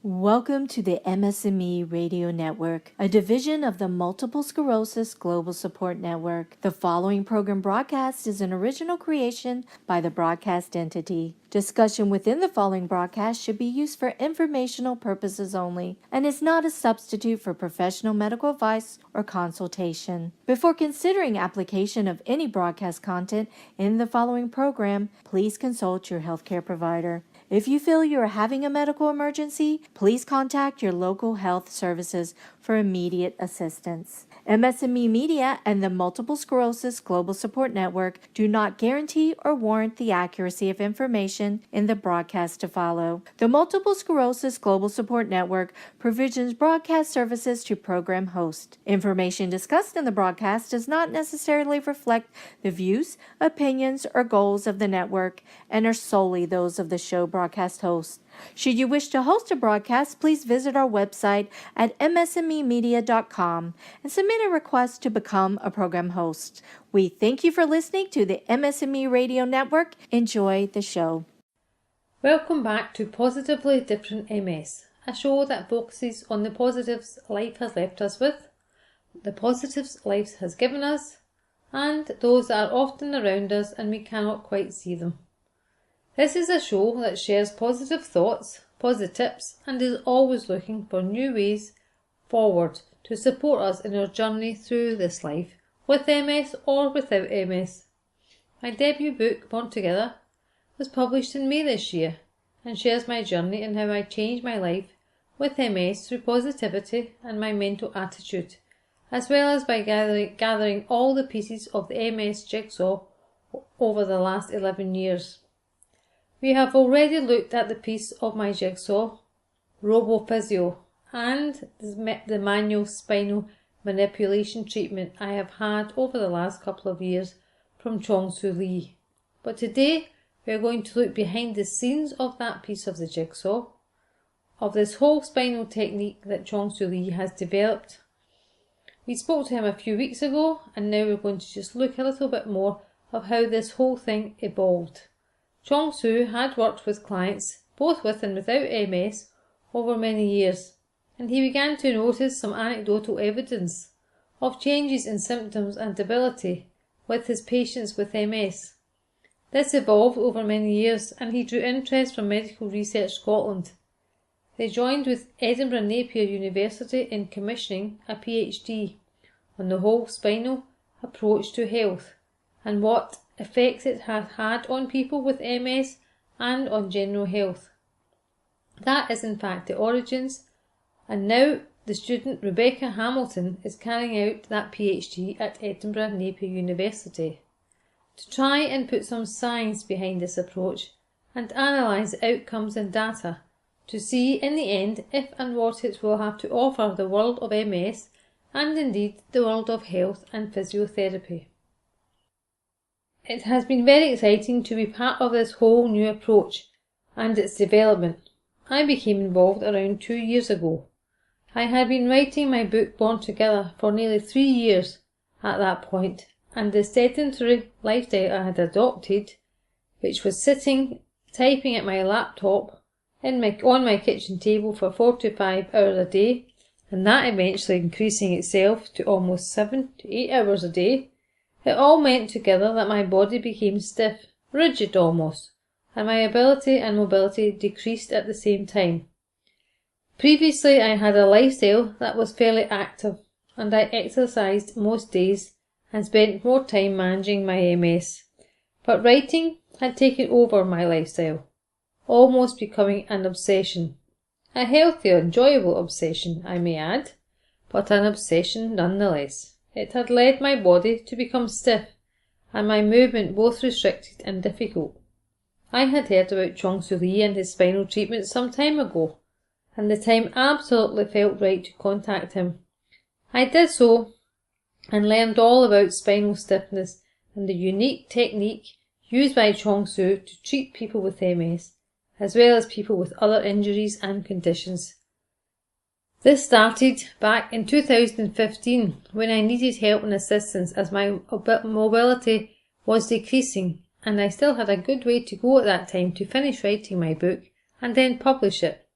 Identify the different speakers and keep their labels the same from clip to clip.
Speaker 1: Welcome to the MS&Me Radio Network, a division of the Multiple Sclerosis Global Support Network. The following program broadcast is an original creation by the broadcast entity. Discussion within the following broadcast should be used for informational purposes only and is not a substitute for professional medical advice or consultation. Before considering application of any broadcast content in the following program, please consult your healthcare provider. If you feel you are having a medical emergency, please contact your local health services for immediate assistance. MS&Me Media and the Multiple Sclerosis Global Support Network do not guarantee or warrant the accuracy of information in the broadcast to follow. The Multiple Sclerosis Global Support Network provisions broadcast services to program hosts. Information discussed in the broadcast does not necessarily reflect the views, opinions, or goals of the network and are solely those of the show broadcast host. Should you wish to host a broadcast, please visit our website at msmemedia.com and submit a request to become a program host. We thank you for listening to the MS&Me Radio Network. Enjoy the show.
Speaker 2: Welcome back to Positively Different MS, a show that focuses on the positives life has left us with, the positives life has given us, and those that are often around us and we cannot quite see them. This is a show that shares positive thoughts, positive tips, and is always looking for new ways forward to support us in our journey through this life, with MS or without MS. My debut book, Born Together, was published in May this year and shares my journey and how I changed my life with MS through positivity and my mental attitude, as well as by gathering all the pieces of the MS jigsaw over the last 11 years. We have already looked at the piece of my jigsaw, RoboPhysio, and the manual spinal manipulation treatment I have had over the last couple of years from Chong-Soo Lee. But today we are going to look behind the scenes of that piece of the jigsaw, of this whole spinal technique that Chong-Soo Lee has developed. We spoke to him a few weeks ago, and now we're going to just look a little bit more of how this whole thing evolved. Chong-Soo had worked with clients, both with and without MS, over many years, and he began to notice some anecdotal evidence of changes in symptoms and ability with his patients with MS. This evolved over many years, and he drew interest from Medical Research Scotland. They joined with Edinburgh Napier University in commissioning a PhD on the whole spinal approach to health and what effects it has had on people with MS and on general health. That is in fact the origins, and now the student Rebecca Hamilton is carrying out that PhD at Edinburgh Napier University to try and put some science behind this approach and analyse the outcomes and data to see in the end if and what it will have to offer the world of MS and indeed the world of health and physiotherapy. It has been very exciting to be part of this whole new approach and its development. I became involved around 2 years ago. I had been writing my book Born Together for nearly 3 years at that point, and the sedentary lifestyle I had adopted, which was sitting typing at my laptop on my kitchen table for 4 to 5 hours a day, and that eventually increasing itself to almost 7 to 8 hours a day, it all meant together that my body became stiff, rigid almost, and my ability and mobility decreased at the same time. Previously I had a lifestyle that was fairly active, and I exercised most days and spent more time managing my MS. But writing had taken over my lifestyle, almost becoming an obsession. A healthy, enjoyable obsession, I may add, but an obsession nonetheless. It had led my body to become stiff, and my movement both restricted and difficult. I had heard about Chong-Soo Lee and his spinal treatment some time ago, and the time absolutely felt right to contact him. I did so, and learned all about spinal stiffness and the unique technique used by Chong-Soo to treat people with MS, as well as people with other injuries and conditions. This started back in 2015 when I needed help and assistance as my mobility was decreasing, and I still had a good way to go at that time to finish writing my book and then publish it.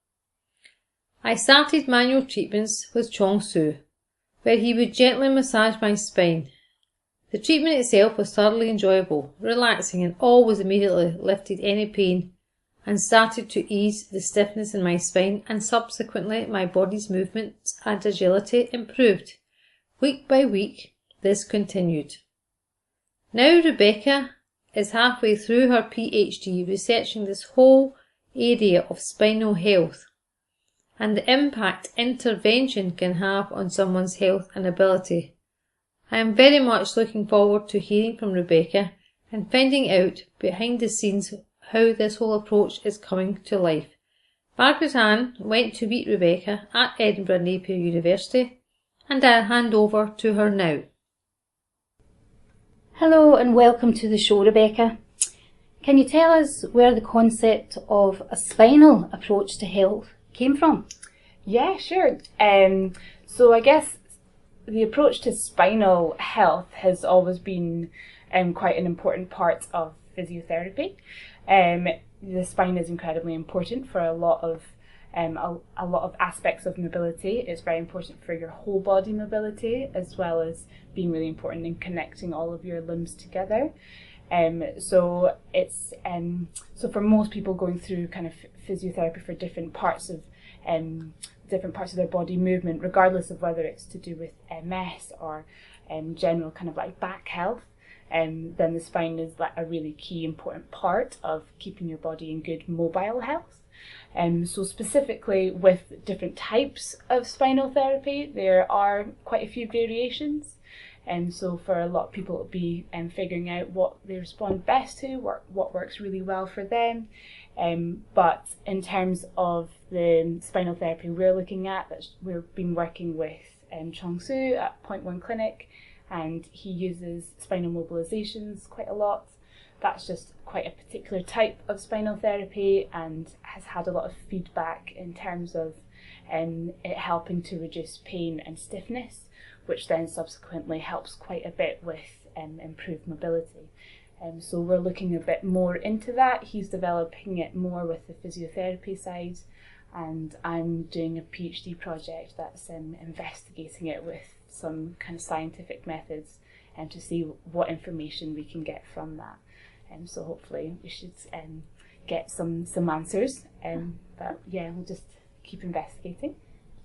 Speaker 2: I started manual treatments with Chong Su, where he would gently massage my spine. The treatment itself was thoroughly enjoyable, relaxing, and always immediately lifted any pain and started to ease the stiffness in my spine, and subsequently my body's movement and agility improved. Week by week, this continued. Now Rebecca is halfway through her PhD researching this whole area of spinal health and the impact intervention can have on someone's health and ability. I am very much looking forward to hearing from Rebecca and finding out behind the scenes how this whole approach is coming to life. Margaret Ann went to meet Rebecca at Edinburgh Napier University, and I'll hand over to her now.
Speaker 3: Hello and welcome to the show, Rebecca. Can you tell us where the concept of a spinal approach to health came from?
Speaker 4: Yeah, sure. So I guess the approach to spinal health has always been quite an important part of physiotherapy. The spine is incredibly important for a lot of aspects of mobility. It's very important for your whole body mobility, as well as being really important in connecting all of your limbs together. So for most people going through kind of physiotherapy for different parts of their body movement, regardless of whether it's to do with MS or general kind of like back health, then the spine is like a really key important part of keeping your body in good mobile health. So specifically with different types of spinal therapy, there are quite a few variations. So for a lot of people, it'll be figuring out what they respond best to, what works really well for them. But in terms of the spinal therapy we're looking at, we've been working with Chong Su at Point One Clinic, and he uses spinal mobilizations quite a lot. That's just quite a particular type of spinal therapy and has had a lot of feedback in terms of it helping to reduce pain and stiffness, which then subsequently helps quite a bit with improved mobility. So we're looking a bit more into that. He's developing it more with the physiotherapy side, and I'm doing a PhD project that's investigating it with some kind of scientific methods and to see what information we can get from that. So hopefully we should get some answers. But yeah, we'll just keep investigating.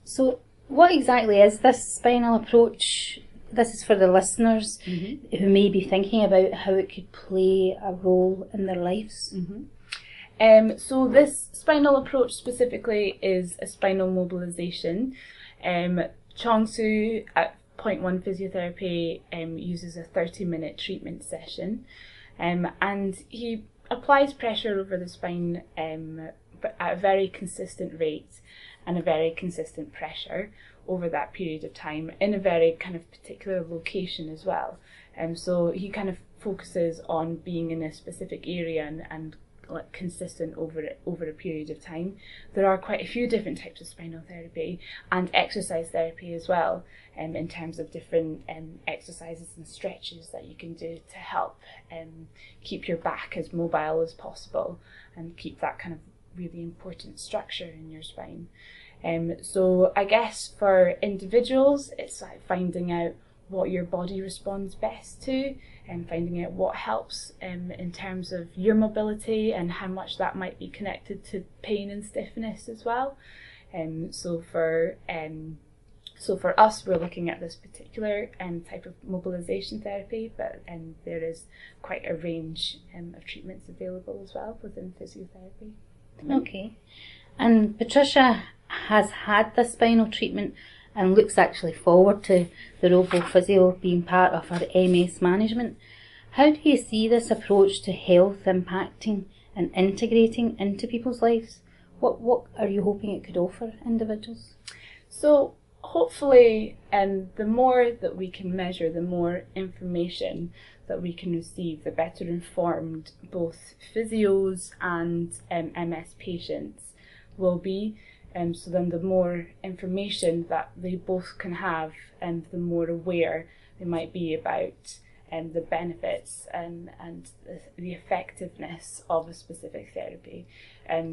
Speaker 3: So what exactly is this spinal approach? This is for the listeners who may be thinking about how it could play a role in their lives.
Speaker 4: So this spinal approach specifically is a spinal mobilization. Chong Su at Point One Physiotherapy uses a 30-minute treatment session, and he applies pressure over the spine but at a very consistent rate and a very consistent pressure over that period of time in a very kind of particular location as well. So he kind of focuses on being in a specific area and like consistent over a period of time. There are quite a few different types of spinal therapy and exercise therapy as well, in terms of different exercises and stretches that you can do to help keep your back as mobile as possible and keep that kind of really important structure in your spine. So I guess for individuals, it's like finding out what your body responds best to and finding out what helps in terms of your mobility and how much that might be connected to pain and stiffness as well. So for us, we're looking at this particular type of mobilization therapy, but there is quite a range of treatments available as well within physiotherapy.
Speaker 3: Okay. And Patricia has had the spinal treatment and looks actually forward to the RoboPhysio being part of her MS management. How do you see this approach to health impacting and integrating into people's lives? What are you hoping it could offer individuals?
Speaker 4: So hopefully, the more that we can measure, the more information that we can receive, the better informed both physios and MS patients will be. So then the more information that they both can have, and the more aware they might be about the benefits and the effectiveness of a specific therapy.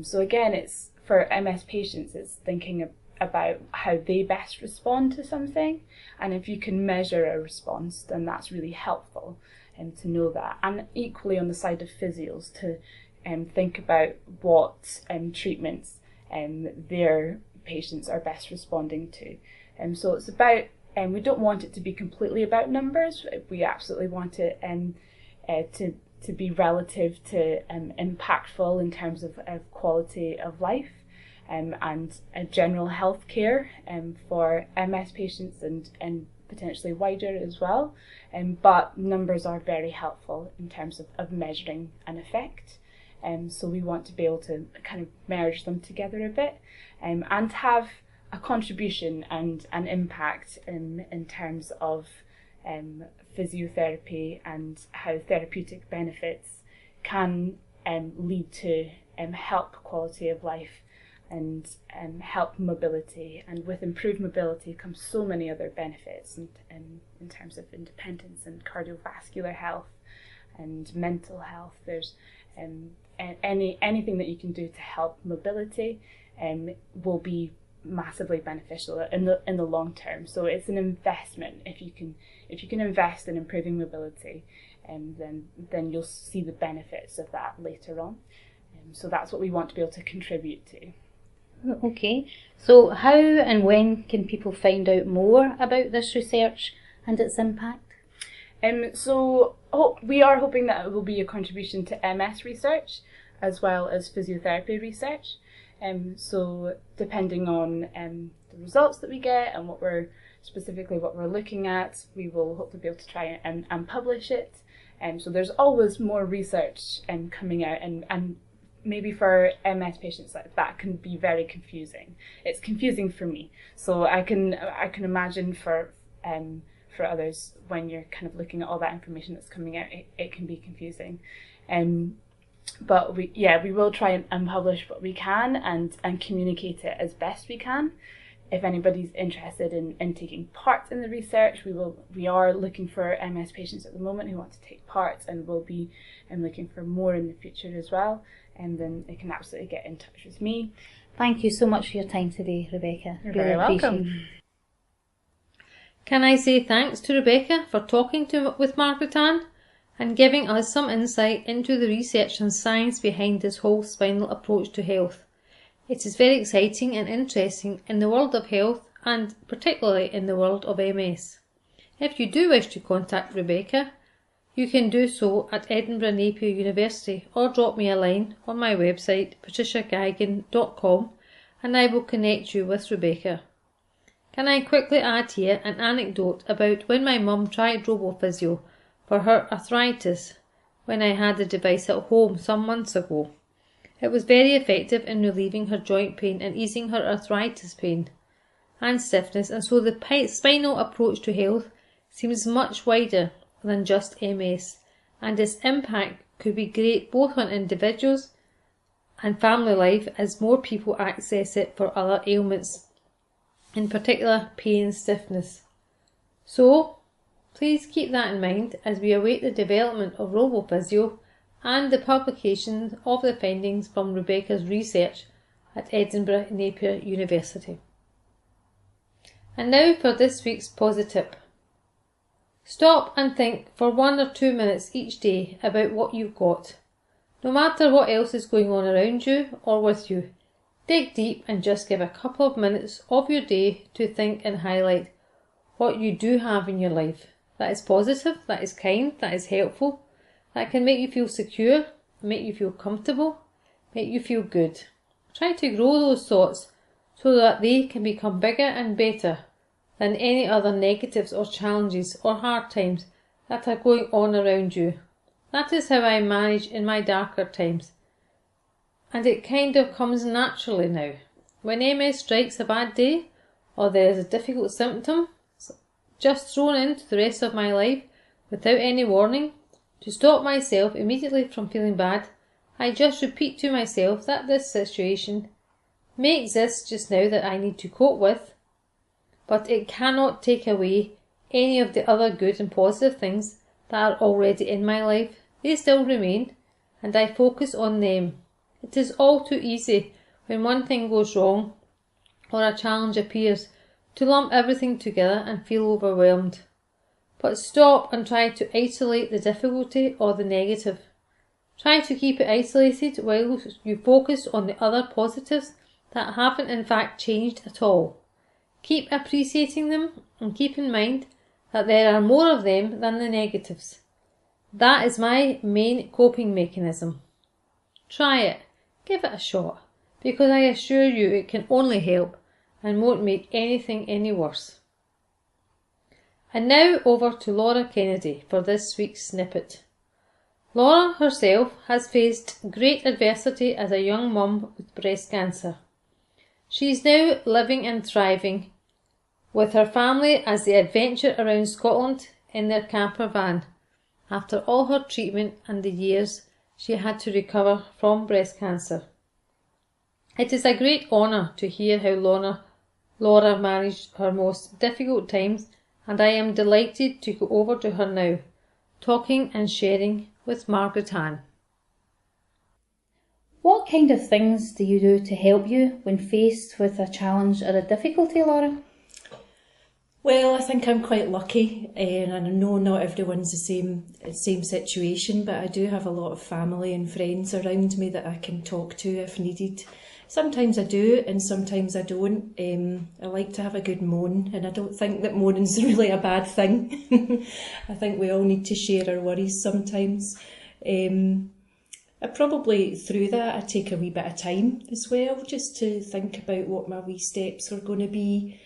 Speaker 4: So again, it's for MS patients, it's thinking about how they best respond to something. And if you can measure a response, then that's really helpful to know that. And equally on the side of physios, to think about what treatments their patients are best responding to. So it's about, we don't want it to be completely about numbers. We absolutely want it to be relative to impactful in terms of quality of life and general health care for MS patients and potentially wider as well. But numbers are very helpful in terms of measuring an effect. So we want to be able to kind of merge them together a bit and have a contribution and an impact in terms of physiotherapy and how therapeutic benefits can lead to help quality of life and help mobility. And with improved mobility comes so many other benefits in terms of independence and cardiovascular health and mental health. There's anything that you can do to help mobility will be massively beneficial in the long term. So it's an investment. If you can invest in improving mobility, then you'll see the benefits of that later on. So that's what we want to be able to contribute to.
Speaker 3: Okay, so how and when can people find out more about this research and its impact?
Speaker 4: We are hoping that it will be a contribution to MS research as well as physiotherapy research. So depending on the results that we get and what we're looking at, we will hopefully be able to try and publish it. So there's always more research coming out, and maybe for MS patients that can be very confusing. It's confusing for me, so I can imagine for others, when you're kind of looking at all that information that's coming out, it can be confusing. But we will try and publish what we can and communicate it as best we can. If anybody's interested in taking part in the research, we are looking for MS patients at the moment who want to take part, and we'll be looking for more in the future as well. And then they can absolutely get in touch with me.
Speaker 3: Thank you so much for your time today, Rebecca.
Speaker 4: You're very welcome.
Speaker 2: Can I say thanks to Rebecca for talking with Margaret Ann and giving us some insight into the research and science behind this whole spinal approach to health. It is very exciting and interesting in the world of health, and particularly in the world of MS. If you do wish to contact Rebecca, you can do so at Edinburgh Napier University, or drop me a line on my website patriciageigen.com and I will connect you with Rebecca. Can I quickly add here an anecdote about when my mum tried RoboPhysio for her arthritis when I had the device at home some months ago. It was very effective in relieving her joint pain and easing her arthritis pain and stiffness, and so the spinal approach to health seems much wider than just MS, and its impact could be great both on individuals and family life as more people access it for other ailments, in particular pain and stiffness. So please keep that in mind as we await the development of RoboPhysio and the publication of the findings from Rebecca's research at Edinburgh Napier University. And now for this week's positive. Stop and think for 1 or 2 minutes each day about what you've got. No matter what else is going on around you or with you, dig deep and just give a couple of minutes of your day to think and highlight what you do have in your life that is positive, that is kind, that is helpful, that can make you feel secure, make you feel comfortable, make you feel good. Try to grow those thoughts so that they can become bigger and better than any other negatives or challenges or hard times that are going on around you. That is how I manage in my darker times. And it kind of comes naturally now. When MS strikes a bad day, or there is a difficult symptom just thrown into the rest of my life without any warning, to stop myself immediately from feeling bad, I just repeat to myself that this situation may exist just now that I need to cope with, but it cannot take away any of the other good and positive things that are already in my life. They still remain, and I focus on them. It is all too easy when one thing goes wrong or a challenge appears, to lump everything together and feel overwhelmed. But stop and try to isolate the difficulty or the negative. Try to keep it isolated while you focus on the other positives that haven't in fact changed at all. Keep appreciating them and keep in mind that there are more of them than the negatives. That is my main coping mechanism. Try it, give it a shot, because I assure you it can only help and won't make anything any worse. And now over to Laura Kennedy for this week's snippet. Laura herself has faced great adversity as a young mum with breast cancer. She is now living and thriving with her family as they adventure around Scotland in their camper van after all her treatment and the years she had to recover from breast cancer. It is a great honour to hear how Laura managed her most difficult times, and I am delighted to go over to her now, talking and sharing with Margaret Ann.
Speaker 3: What kind of things do you do to help you when faced with a challenge or a difficulty, Laura?
Speaker 5: Well, I think I'm quite lucky, and I know not everyone's the same situation, but I do have a lot of family and friends around me that I can talk to if needed. Sometimes I do, and sometimes I don't. I like to have a good moan, and I don't think that moaning's really a bad thing. I think we all need to share our worries sometimes. I probably, through that, I take a wee bit of time as well, just to think about what my wee steps are going to be.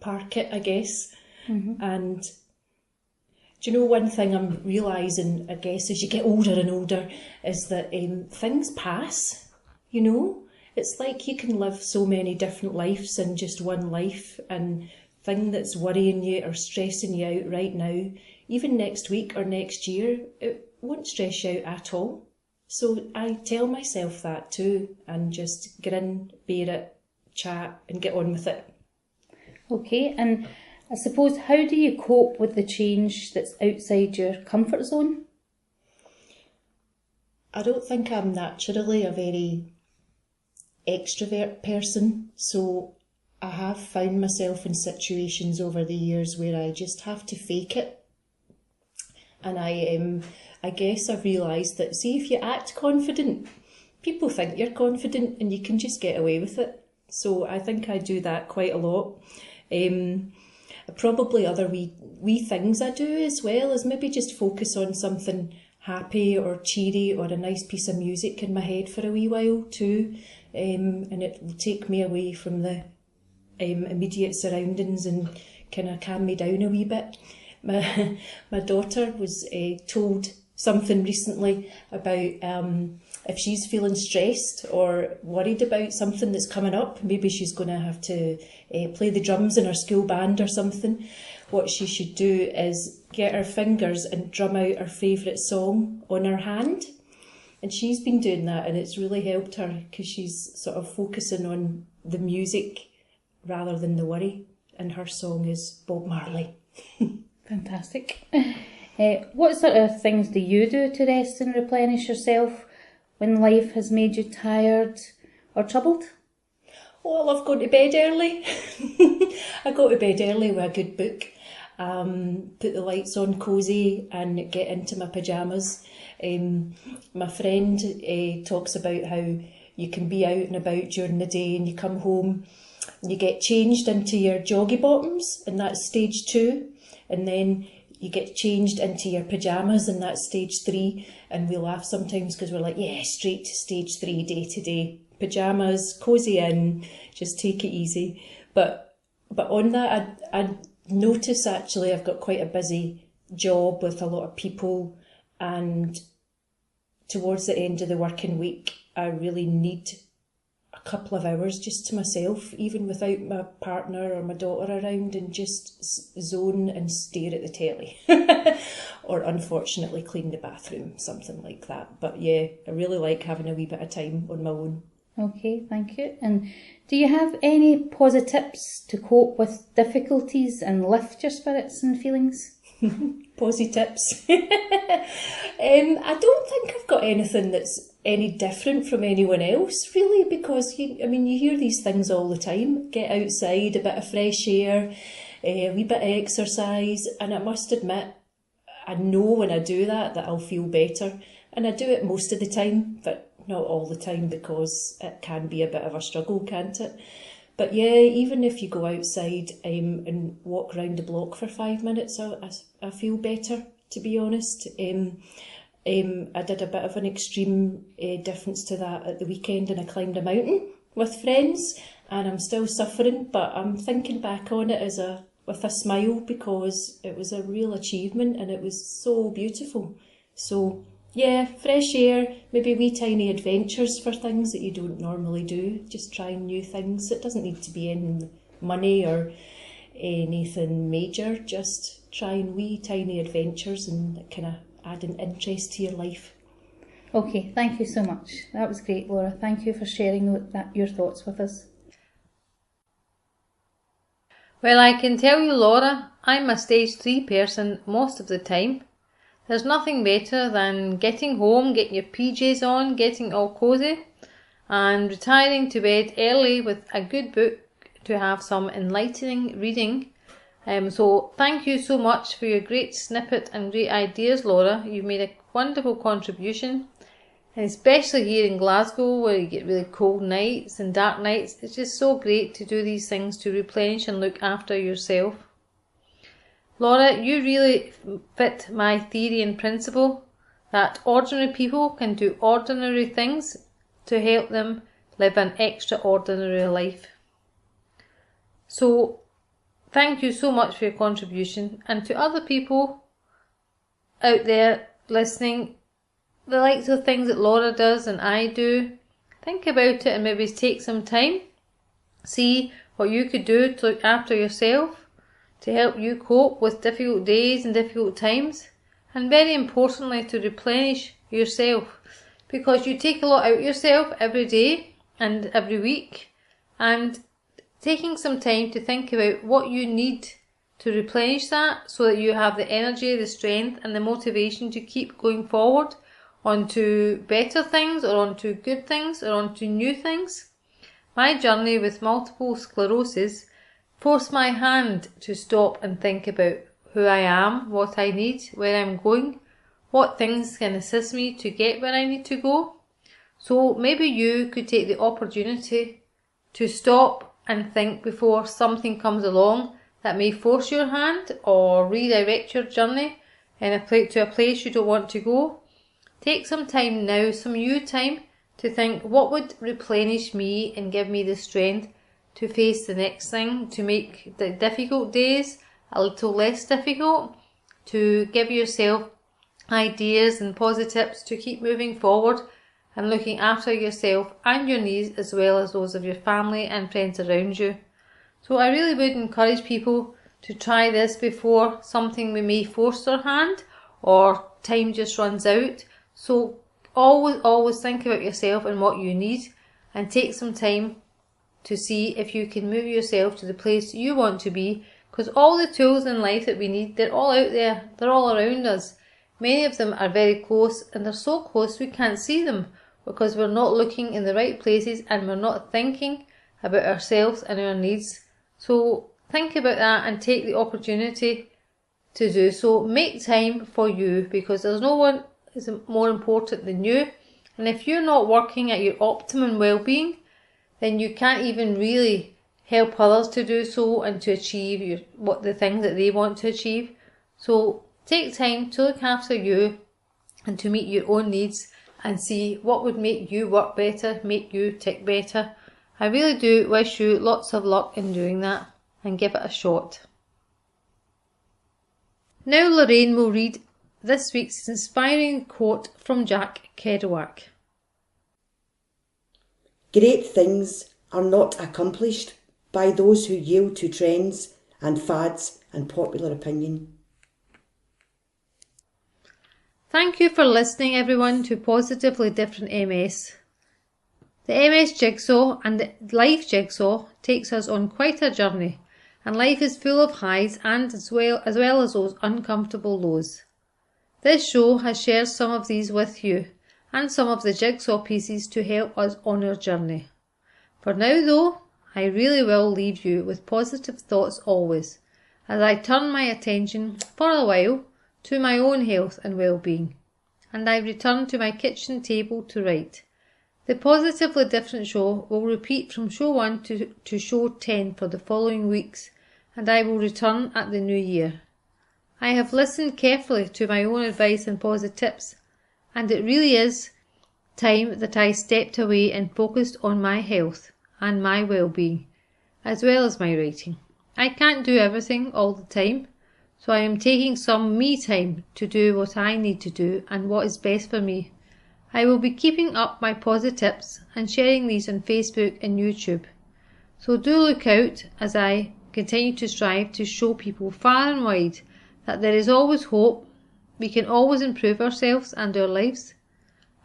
Speaker 5: Park it, I guess. Mm-hmm. And do you know, one thing I'm realising, I guess, as you get older and older, is that things pass, you know. It's like you can live so many different lives in just one life, and thing that's worrying you or stressing you out right now, even next week or next year, it won't stress you out at all. So I tell myself that too, and just grin, bear it, chat and get on with it.
Speaker 3: Okay, and I suppose, how do you cope with the change that's outside your comfort zone?
Speaker 5: I don't think I'm naturally a very extrovert person, so I have found myself in situations over the years where I just have to fake it. And I guess I've realised that, see, if you act confident, people think you're confident and you can just get away with it. So I think I do that quite a lot. Probably other wee things I do as well is maybe just focus on something happy or cheery or a nice piece of music in my head for a wee while too, and it will take me away from the immediate surroundings and kind of calm me down a wee bit. My daughter was told something recently about if she's feeling stressed or worried about something that's coming up, maybe she's going to have to play the drums in her school band or something. What she should do is get her fingers and drum out her favourite song on her hand. And she's been doing that, and it's really helped her because she's sort of focusing on the music rather than the worry. And her song is Bob Marley.
Speaker 3: Fantastic. What sort of things do you do to rest and replenish yourself when life has made you tired or troubled?
Speaker 5: Oh, I love going to bed early. I go to bed early with a good book, put the lights on cosy and get into my pyjamas. My friend talks about how you can be out and about during the day and you come home and you get changed into your joggy bottoms, and that's stage 2, and then you get changed into your pyjamas, and that's stage 3, and we laugh sometimes because we're like, yeah, straight to stage 3, day to day. Pyjamas, cosy in, just take it easy. But on that, I notice actually I've got quite a busy job with a lot of people, and towards the end of the working week, I really need a couple of hours just to myself, even without my partner or my daughter around, and just zone and stare at the telly. Or unfortunately clean the bathroom, something like that. But yeah, I really like having a wee bit of time on my own.
Speaker 3: Okay, thank you. And do you have any positive tips to cope with difficulties and lift your spirits and feelings?
Speaker 5: Posy tips. I don't think I've got anything that's any different from anyone else, really, because you hear these things all the time. Get outside, a bit of fresh air, a wee bit of exercise, and I must admit, I know when I do that I'll feel better, and I do it most of the time, but not all the time, because it can be a bit of a struggle, can't it? But yeah, even if you go outside and walk around the block for 5 minutes, I feel better, to be honest. I did a bit of an extreme difference to that at the weekend, and I climbed a mountain with friends, and I'm still suffering, but I'm thinking back on it with a smile, because it was a real achievement and it was so beautiful. So yeah, fresh air, maybe wee tiny adventures for things that you don't normally do, just trying new things. It doesn't need to be any money or anything major, just trying wee tiny adventures and kind of add an interest to your life.
Speaker 3: Okay, thank you so much. That was great, Laura. Thank you for sharing your thoughts with us.
Speaker 2: Well, I can tell you, Laura, I'm a stage 3 person most of the time. There's nothing better than getting home, getting your PJs on, getting all cosy, and retiring to bed early with a good book to have some enlightening reading. So thank you so much for your great snippet and great ideas, Laura. You've made a wonderful contribution, and especially here in Glasgow, where you get really cold nights and dark nights. It's just so great to do these things to replenish and look after yourself. Laura, you really fit my theory and principle that ordinary people can do ordinary things to help them live an extraordinary life. So thank you so much for your contribution, and to other people out there listening, the likes of things that Laura does and I do, think about it and maybe take some time, see what you could do to look after yourself, to help you cope with difficult days and difficult times, and very importantly to replenish yourself, because you take a lot out of yourself every day and every week, and taking some time to think about what you need to replenish that so that you have the energy, the strength and the motivation to keep going forward onto better things or onto good things or onto new things. My journey with multiple sclerosis forced my hand to stop and think about who I am, what I need, where I'm going, what things can assist me to get where I need to go. So maybe you could take the opportunity to stop and think before something comes along that may force your hand or redirect your journey to a place you don't want to go. Take some time now, some you time, to think what would replenish me and give me the strength to face the next thing, to make the difficult days a little less difficult, to give yourself ideas and positives to keep moving forward and looking after yourself and your needs as well as those of your family and friends around you. So I really would encourage people to try this before something may force their hand or time just runs out. So always think about yourself and what you need, and take some time to see if you can move yourself to the place you want to be, because all the tools in life that we need, they're all out there, they're all around us. Many of them are very close, and they're so close we can't see them because we're not looking in the right places and we're not thinking about ourselves and our needs. So think about that and take the opportunity to do so. Make time for you, because there's no one is more important than you, and if you're not working at your optimum well-being, then you can't even really help others to do so and to achieve the things that they want to achieve. So take time to look after you and to meet your own needs and see what would make you work better, make you tick better. I really do wish you lots of luck in doing that, and give it a shot. Now Lorraine will read this week's inspiring quote from Jack Kerouac.
Speaker 6: Great things are not accomplished by those who yield to trends and fads and popular opinion.
Speaker 2: Thank you for listening, everyone, to Positively Different MS. The MS Jigsaw and the Life Jigsaw takes us on quite a journey, and life is full of highs and as well as those uncomfortable lows. This show has shared some of these with you, and some of the jigsaw pieces to help us on our journey. For now though, I really will leave you with positive thoughts always, as I turn my attention for a while to my own health and well-being, and I return to my kitchen table to write. The Positively Different show will repeat from show 1 to show 10 for the following weeks, and I will return at the new year. I have listened carefully to my own advice and positive tips, and it really is time that I stepped away and focused on my health and my well-being, as well as my writing. I can't do everything all the time, so I am taking some me time to do what I need to do and what is best for me. I will be keeping up my positive tips and sharing these on Facebook and YouTube. So do look out as I continue to strive to show people far and wide that there is always hope, we can always improve ourselves and our lives.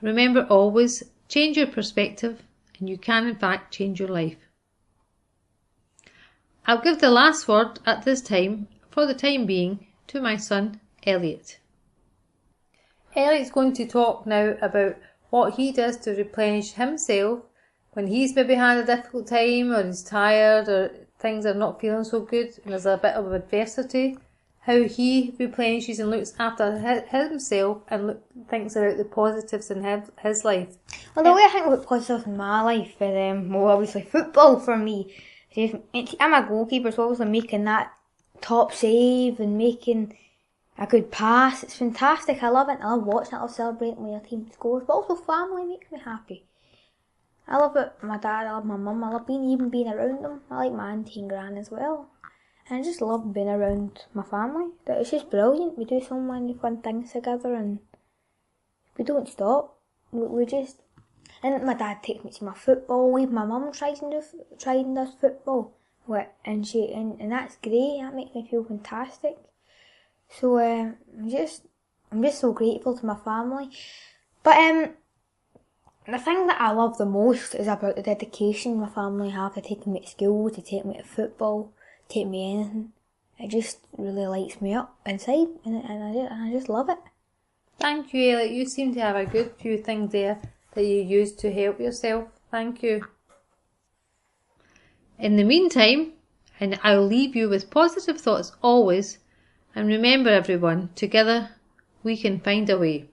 Speaker 2: Remember always, change your perspective and you can in fact change your life. I'll give the last word at this time, for the time being, to my son, Elliot. Elliot's going to talk now about what he does to replenish himself when he's maybe had a difficult time or he's tired or things are not feeling so good and there's a bit of adversity, how he replenishes and looks after himself and thinks about the positives in his life.
Speaker 7: Well, the way I think about positives in my life is, well, obviously football for me. I'm a goalkeeper, so obviously making that top save and making a good pass, it's fantastic. I love it. I love watching it. I love celebrating when your team scores, but also family makes me happy. I love it. My dad, I love my mum, I love being around them. I like my auntie and gran as well. And I just love being around my family. It's just brilliant. We do so many fun things together and we don't stop. We just... And my dad takes me to my football. My mum tries and does football. And that's great. That makes me feel fantastic. So I'm just so grateful to my family. But the thing that I love the most is about the dedication my family have to take me to school, to take me to football, take me anything. It just really lights me up inside, and I just love it.
Speaker 2: Thank you, Elliot. You seem to have a good few things there that you use to help yourself. Thank you. In the meantime, and I'll leave you with positive thoughts always, and remember everyone, together we can find a way.